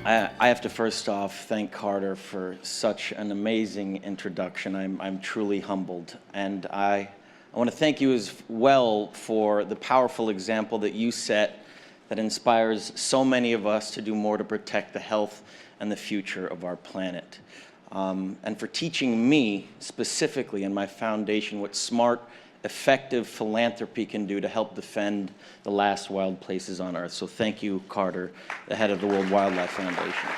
I have to first off thank Carter for such an amazing introduction. I'm truly humbled. And I want to thank you as well for the powerful example that you set that inspires so many of us to do more to protect the health and the future of our planet. And for teaching me specifically in my foundation what smart, effective philanthropy can do to help defend the last wild places on Earth. So thank you, Carter, the head of the World Wildlife Foundation.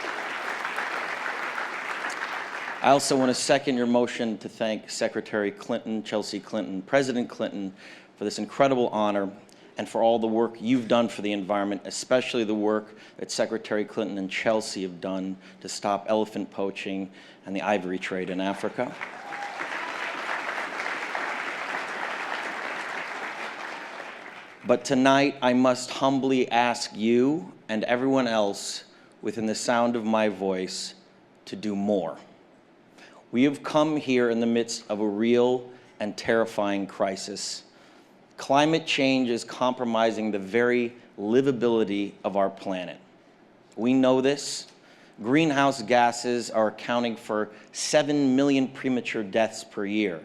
I also want to second your motion to thank Secretary Clinton, Chelsea Clinton, President Clinton, for this incredible honor and for all the work you've done for the environment, especially the work that Secretary Clinton and Chelsea have done to stop elephant poaching and the ivory trade in Africa. But tonight, I must humbly ask you and everyone else within the sound of my voice to do more. We have come here in the midst of a real and terrifying crisis. Climate change is compromising the very livability of our planet. We know this. Greenhouse gases are accounting for 7 million premature deaths per year.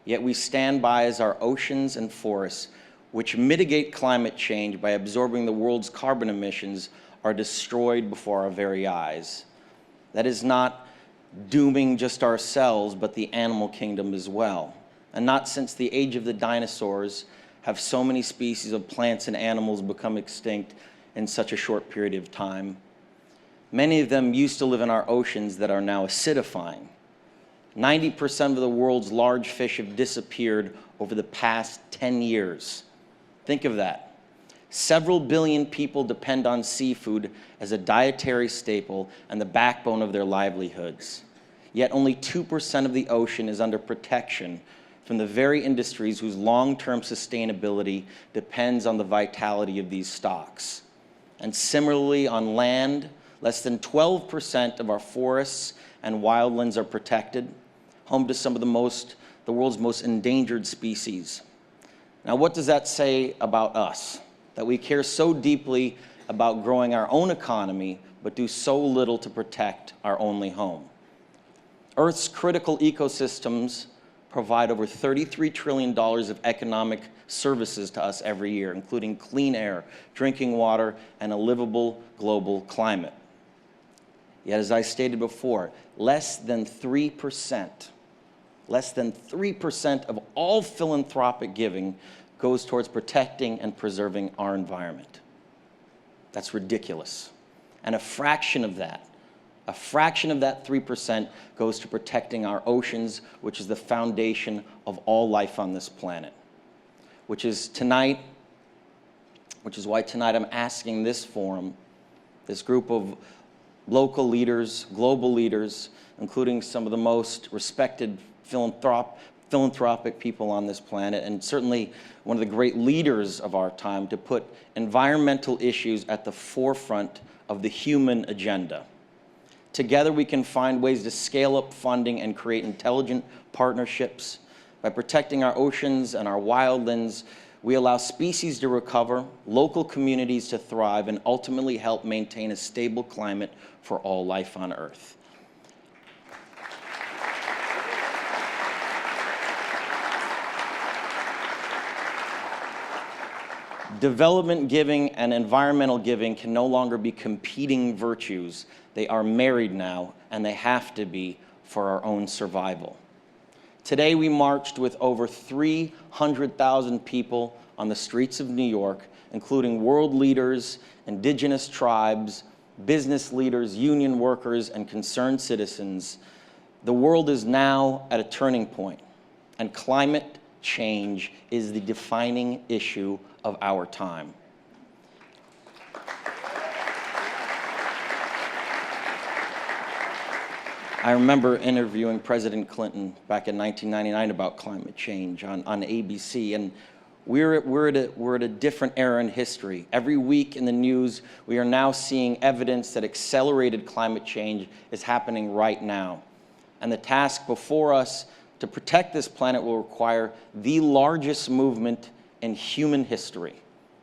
Yet we stand by as our oceans and forests, which mitigate climate change by absorbing the world's carbon emissions, are destroyed before our very eyes. That is not dooming just ourselves, but the animal kingdom as well. And not since the age of the dinosaurs have so many species of plants and animals become extinct in such a short period of time. Many of them used to live in our oceans that are now acidifying. 90% of the world's large fish have disappeared over the past 10 years. Think of that. Several billion people depend on seafood as a dietary staple and the backbone of their livelihoods. Yet only 2% of the ocean is under protection from the very industries whose long-term sustainability depends on the vitality of these stocks. And similarly, on land, less than 12% of our forests and wildlands are protected, home to some of the world's most endangered species. Now, what does that say about us? That we care so deeply about growing our own economy, but do so little to protect our only home. Earth's critical ecosystems provide over $33 trillion of economic services to us every year, including clean air, drinking water, and a livable global climate. Yet, as I stated before, less than 3% of all philanthropic giving goes towards protecting and preserving our environment. That's ridiculous. And a fraction of that 3% goes to protecting our oceans, which is the foundation of all life on this planet. Which is why tonight I'm asking this forum, this group of local leaders, global leaders, including some of the most respected philanthropic people on this planet, and certainly one of the great leaders of our time, to put environmental issues at the forefront of the human agenda. Together we can find ways to scale up funding and create intelligent partnerships. By protecting our oceans and our wildlands, we allow species to recover, local communities to thrive, and ultimately help maintain a stable climate for all life on Earth. Development giving and environmental giving can no longer be competing virtues. They are married now, and they have to be for our own survival. Today, we marched with over 300,000 people on the streets of New York, including world leaders, indigenous tribes, business leaders, union workers, and concerned citizens. The world is now at a turning point, and climate change is the defining issue of our time. I remember interviewing President Clinton back in 1999 about climate change on ABC, and we're at a different era in history. Every week in the news, we are now seeing evidence that accelerated climate change is happening right now. And the task before us to protect this planet will require the largest movement in human history.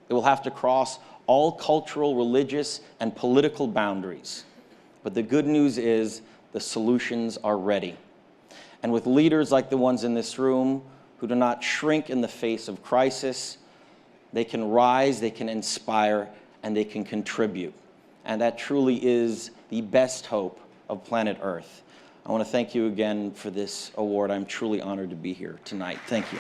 It will have to cross all cultural, religious, and political boundaries. But the good news is the solutions are ready. And with leaders like the ones in this room who do not shrink in the face of crisis, they can rise, they can inspire, and they can contribute. And that truly is the best hope of planet Earth. I want to thank you again for this award. I'm truly honored to be here tonight. Thank you.